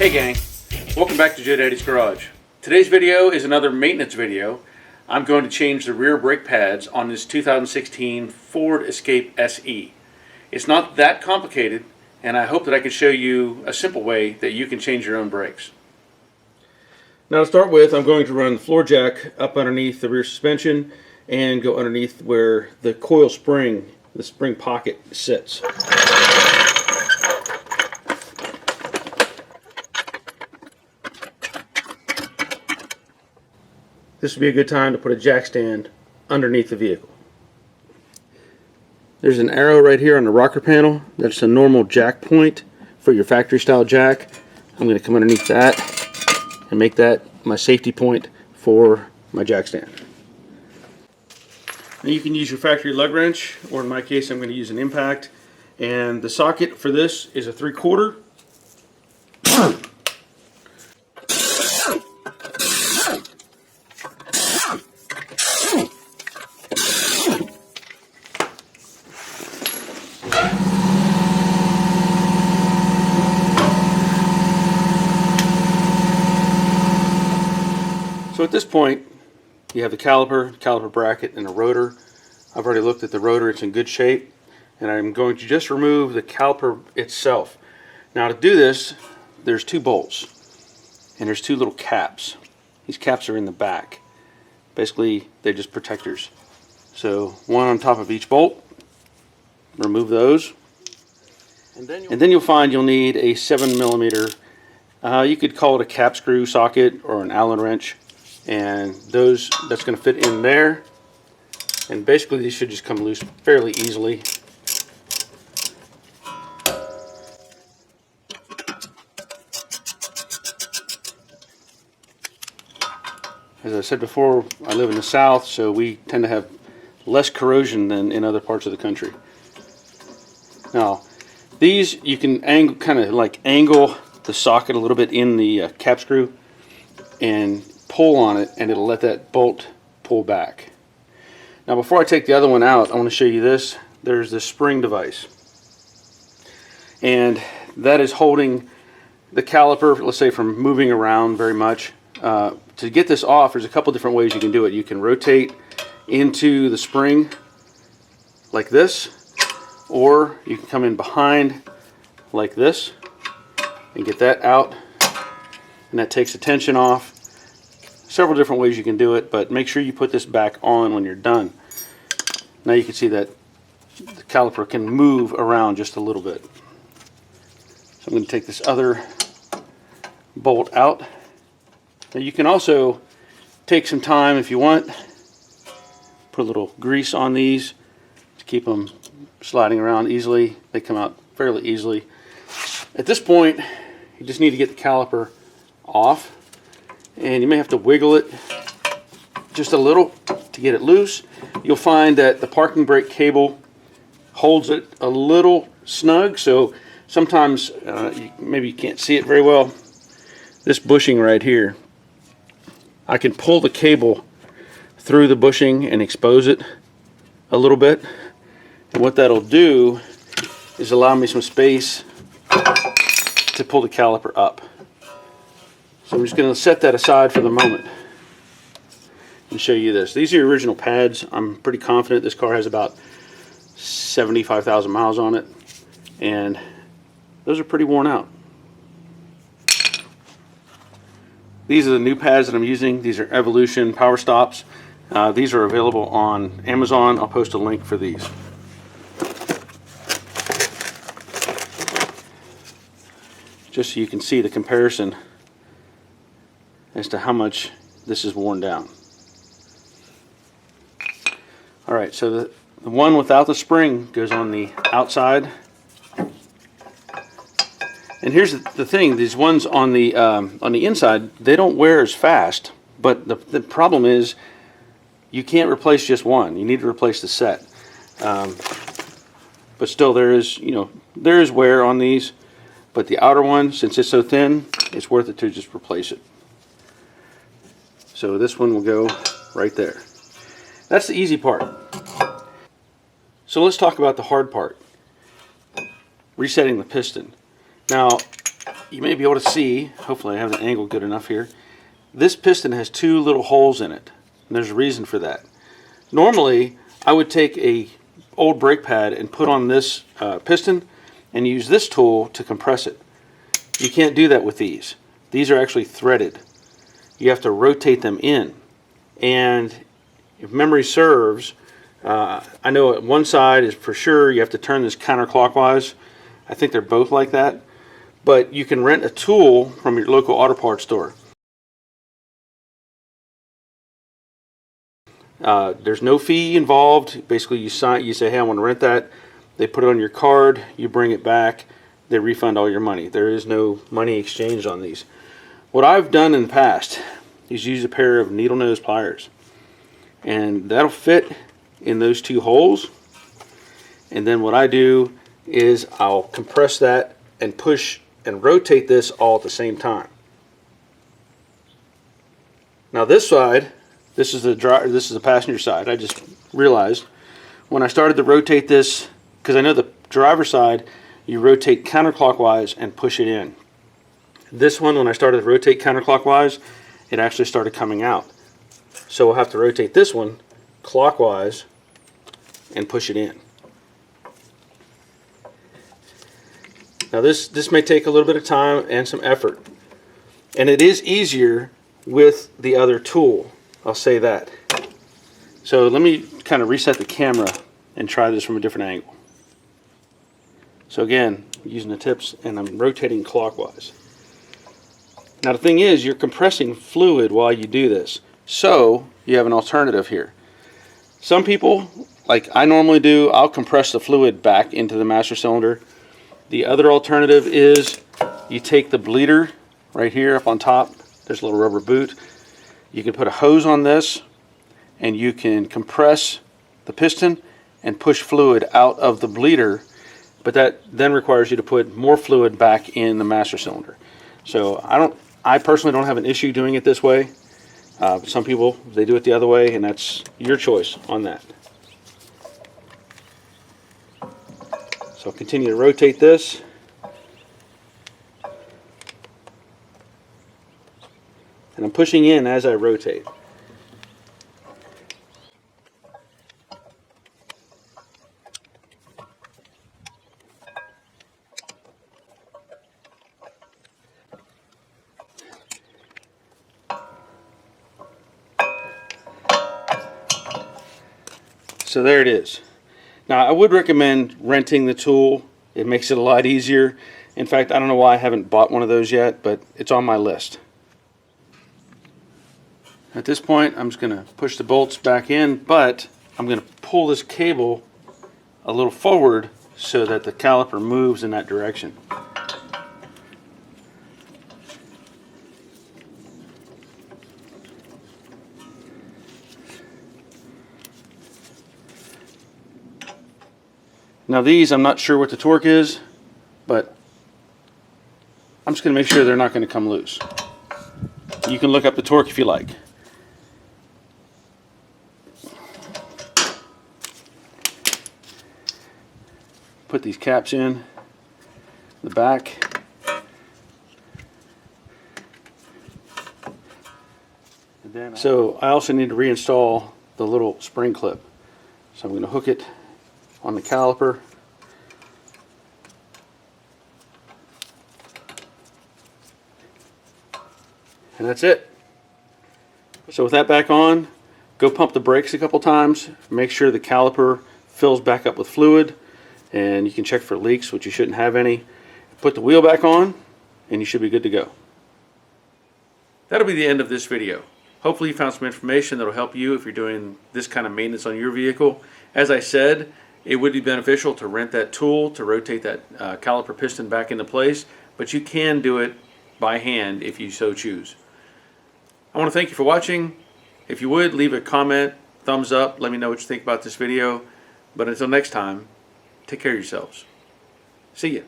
Hey gang, welcome back to Joe Daddy's Garage. Today's video is another maintenance video. I'm going to change the rear brake pads on this 2016 Ford Escape SE. It's not that complicated, and I hope that I can show you a simple way that you can change your own brakes. Now to start with, I'm going to run the floor jack up underneath the rear suspension and go underneath where the coil spring, the spring pocket sits. This would be a good time to put a jack stand underneath the vehicle. There's an arrow right here on the rocker panel. That's a normal jack point for your factory style jack. I'm going to come underneath that and make that my safety point for my jack stand. Now you can use your factory lug wrench, or in my case I'm going to use an impact. And the socket for this is a 3/4. So at this point, you have the caliper bracket, and a rotor. I've already looked at the rotor, it's in good shape, and I'm going to just remove the caliper itself. Now to do this, there's 2 bolts, and there's 2 little caps. These caps are in the back. Basically, they're just protectors. So one on top of each bolt, remove those, and then you'll find you'll need a 7mm, you could call it a cap screw socket or an Allen wrench. And that's going to fit in there, and basically these should just come loose fairly easily. As I said before, I live in the South, so we tend to have less corrosion than in other parts of the country. Now these you can kind of angle the socket a little bit in the cap screw and pull on it, and it'll let that bolt pull back. Now before I take the other one out, I want to show you this. There's this spring device, and that is holding the caliper, let's say, from moving around very much. To get this off, there's a couple different ways you can do it. You can rotate into the spring like this, or you can come in behind like this and get that out, and that takes the tension off. Several different ways you can do it, but make sure you put this back on when you're done. Now you can see that the caliper can move around just a little bit. So I'm going to take this other bolt out. Now you can also take some time if you want, put a little grease on these to keep them sliding around easily. They come out fairly easily. At this point, you just need to get the caliper off. And you may have to wiggle it just a little to get it loose. You'll find that the parking brake cable holds it a little snug, so sometimes maybe you can't see it very well. This bushing right here, I can pull the cable through the bushing and expose it a little bit. And what that'll do is allow me some space to pull the caliper up. So I'm just going to set that aside for the moment and show you this. These are your original pads. I'm pretty confident this car has about 75,000 miles on it, and those are pretty worn out. These are the new pads that I'm using. These are Evolution Power Stops. These are available on Amazon. I'll post a link for these. Just so you can see the comparison as to how much this is worn down. Alright, so the one without the spring goes on the outside. And here's the thing, these ones on the inside, they don't wear as fast, but the problem is you can't replace just one. You need to replace the set. But still there is wear on these, but the outer one, since it's so thin, it's worth it to just replace it. So this one will go right there. That's the easy part. So let's talk about the hard part. Resetting the piston. Now, you may be able to see, hopefully I have the angle good enough here, this piston has two little holes in it, and there's a reason for that. Normally I would take a old brake pad and put on this piston and use this tool to compress it. You can't do that with these. These are actually threaded. You have to rotate them in, and if memory serves, I know at one side is for sure you have to turn this counterclockwise. I think they're both like that, but you can rent a tool from your local auto parts store. There's no fee involved. Basically you say, hey, I want to rent that. They put it on your card, you bring it back, they refund all your money. There is no money exchanged on these. What I've done in the past is use a pair of needle nose pliers, and that'll fit in those two holes. And then what I do is I'll compress that and push and rotate this all at the same time. Now this side, this is the passenger side. I just realized when I started to rotate this, because I know the driver's side you rotate counterclockwise and push it in. This one, when I started to rotate counterclockwise, it actually started coming out. So we'll have to rotate this one clockwise and push it in. Now this may take a little bit of time and some effort, and it is easier with the other tool, I'll say that. So let me kind of reset the camera and try this from a different angle. So again, using the tips, and I'm rotating clockwise. Now the thing is, you're compressing fluid while you do this, so you have an alternative here. Some people, like I normally do, I'll compress the fluid back into the master cylinder. The other alternative is you take the bleeder right here up on top, there's a little rubber boot. You can put a hose on this and you can compress the piston and push fluid out of the bleeder, but that then requires you to put more fluid back in the master cylinder. So I personally don't have an issue doing it this way. Some people, they do it the other way, and that's your choice on that. So I'll continue to rotate this. And I'm pushing in as I rotate. So there it is. Now I would recommend renting the tool. It makes it a lot easier. In fact, I don't know why I haven't bought one of those yet, but it's on my list. At this point, I'm just going to push the bolts back in, but I'm going to pull this cable a little forward so that the caliper moves in that direction. Now these, I'm not sure what the torque is, but I'm just going to make sure they're not going to come loose. You can look up the torque if you like. Put these caps in the back. So I also need to reinstall the little spring clip. So I'm going to hook it on the caliper. And that's it. So with that back on, go pump the brakes a couple times. Make sure the caliper fills back up with fluid, and you can check for leaks, which you shouldn't have any. Put the wheel back on and you should be good to go. That'll be the end of this video. Hopefully you found some information that'll help you if you're doing this kind of maintenance on your vehicle. As I said, it would be beneficial to rent that tool to rotate that caliper piston back into place, but you can do it by hand if you so choose. I want to thank you for watching. If you would, leave a comment, thumbs up, let me know what you think about this video. But until next time, take care of yourselves. See ya.